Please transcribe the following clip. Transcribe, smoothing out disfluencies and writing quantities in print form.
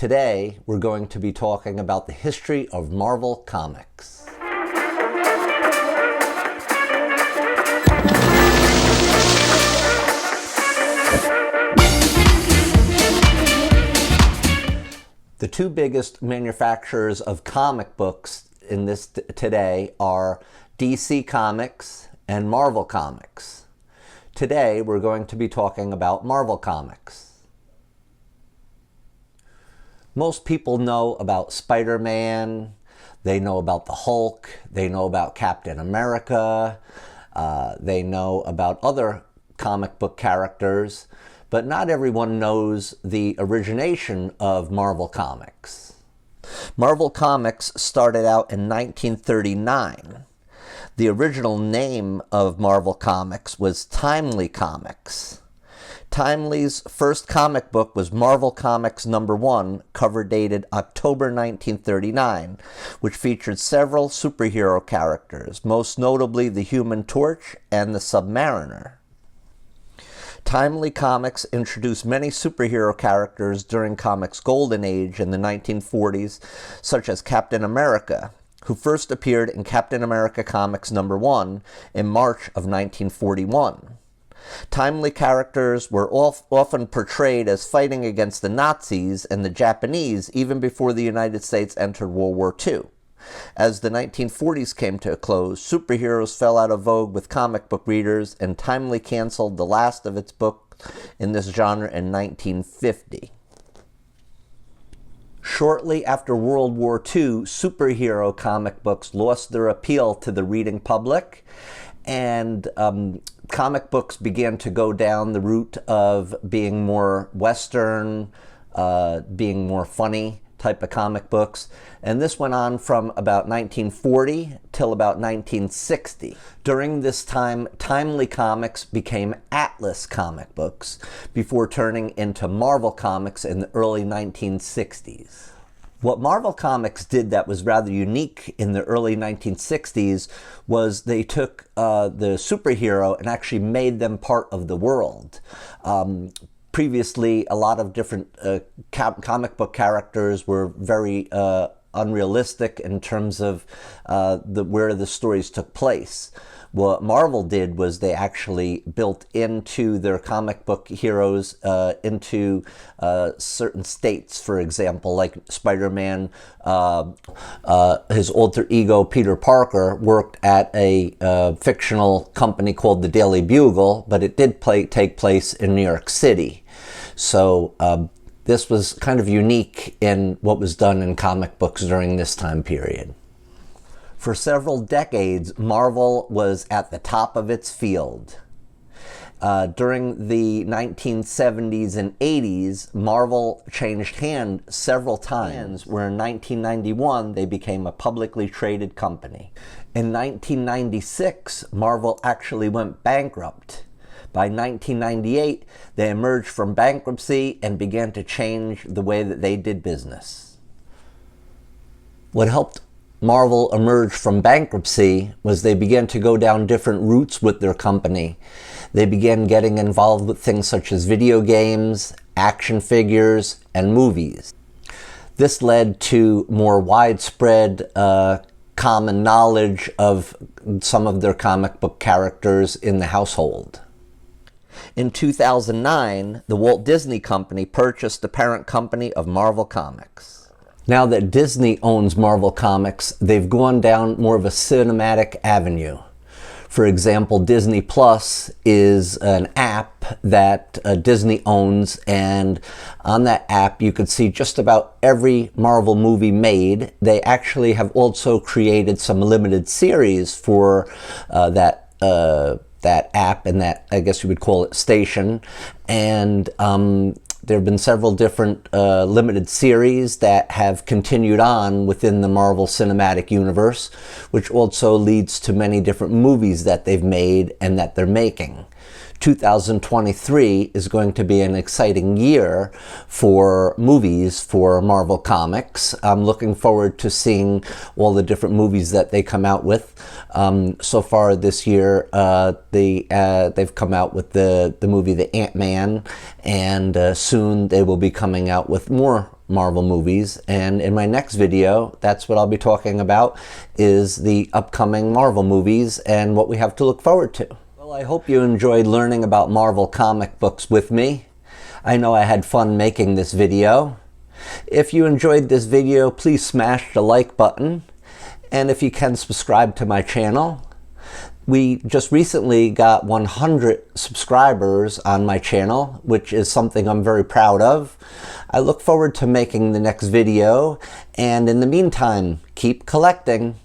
Today, we're going to be talking about the history of Marvel Comics. The two biggest manufacturers of comic books in this today are DC Comics and Marvel Comics. Today, we're going to be talking about Marvel Comics. Most people know about Spider-Man, they know about the Hulk, they know about Captain America, they know about other comic book characters, but not everyone knows the origination of Marvel Comics. Marvel Comics started out in 1939. The original name of Marvel Comics was Timely Comics. Timely's first comic book was Marvel Comics #1, cover dated October 1939, which featured several superhero characters, most notably the Human Torch and the Submariner. Timely Comics introduced many superhero characters during comics' golden age in the 1940s, such as Captain America, who first appeared in Captain America Comics #1 in March of 1941. Timely characters were often portrayed as fighting against the Nazis and the Japanese even before the United States entered World War II. As the 1940s came to a close, superheroes fell out of vogue with comic book readers, and Timely canceled the last of its books in this genre in 1950. Shortly after World War II, superhero comic books lost their appeal to the reading public, and comic books began to go down the route of being more Western, being more funny type of comic books. And this went on from about 1940 till about 1960. During this time, Timely Comics became Atlas comic books before turning into Marvel Comics in the early 1960s. What Marvel Comics did that was rather unique in the early 1960s was they took the superhero and actually made them part of the world. Previously, a lot of different comic book characters were very unrealistic in terms of where the stories took place. What Marvel did was they actually built into their comic book heroes into certain states. For example, like Spider-Man, his alter ego Peter Parker worked at a fictional company called the Daily Bugle, but it did take place in New York City. So this was kind of unique in what was done in comic books during this time period. For several decades, Marvel was at the top of its field. During the 1970s and 80s, Marvel changed hands several times, where in 1991 they became a publicly traded company. In 1996, Marvel actually went bankrupt. By 1998, they emerged from bankruptcy and began to change the way that they did business. What helped Marvel emerged from bankruptcy was they began to go down different routes with their company. They began getting involved with things such as video games, action figures, and movies. This led to more widespread common knowledge of some of their comic book characters in the household. In 2009, the Walt Disney Company purchased the parent company of Marvel Comics. Now that Disney owns Marvel Comics, they've gone down more of a cinematic avenue. For example, Disney Plus is an app that Disney owns, and on that app you could see just about every Marvel movie made. They actually have also created some limited series for that app and that, I guess you would call it, station. And there have been several different limited series that have continued on within the Marvel Cinematic Universe, which also leads to many different movies that they've made and that they're making. 2023 is going to be an exciting year for movies for Marvel Comics. I'm looking forward to seeing all the different movies that they come out with. So far this year, they've come out with the movie The Ant-Man, and soon they will be coming out with more Marvel movies, and in my next video, that's what I'll be talking about, is the upcoming Marvel movies and what we have to look forward to. Well, I hope you enjoyed learning about Marvel comic books with me. I know I had fun making this video. If you enjoyed this video, please smash the like button, and if you can, subscribe to my channel. We just recently got 100 subscribers on my channel, which is something I'm very proud of. I look forward to making the next video, and in the meantime, keep collecting.